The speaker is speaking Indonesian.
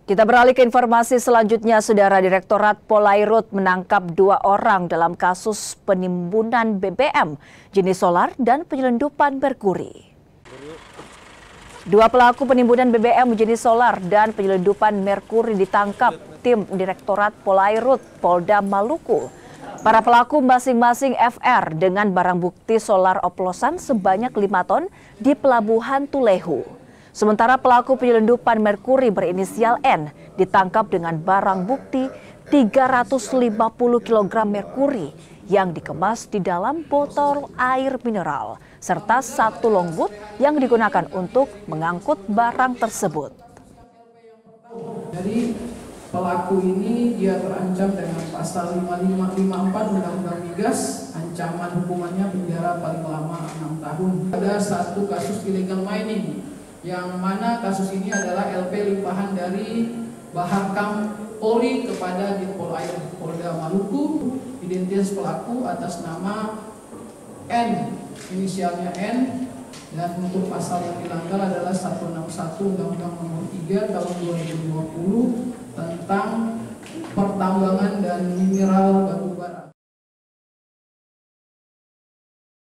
Kita beralih ke informasi selanjutnya, Saudara. Direktorat Polairut menangkap 2 orang dalam kasus penimbunan BBM jenis solar dan penyelundupan merkuri. 2 pelaku penimbunan BBM jenis solar dan penyelundupan merkuri ditangkap tim Direktorat Polairut Polda Maluku. Para pelaku masing-masing FR dengan barang bukti solar oplosan sebanyak 5 ton di Pelabuhan Tulehu. Sementara pelaku penyelundupan merkuri berinisial N ditangkap dengan barang bukti 350 kg merkuri yang dikemas di dalam botol air mineral serta 1 longboat yang digunakan untuk mengangkut barang tersebut. Jadi pelaku ini dia terancam dengan pasal 5554 Undang-Undang Migas, ancaman hukumannya penjara paling lama 6 tahun. Ada 1 kasus illegal mining, yang mana kasus ini adalah LP limpahan dari Baharkam Polri kepada Ditpol Air Polda Maluku. Identitas pelaku atas nama N, inisialnya N, dan untuk pasal yang dilanggar adalah 161 Undang-Undang Nomor 3 Tahun 2020 tentang pertambangan dan mineral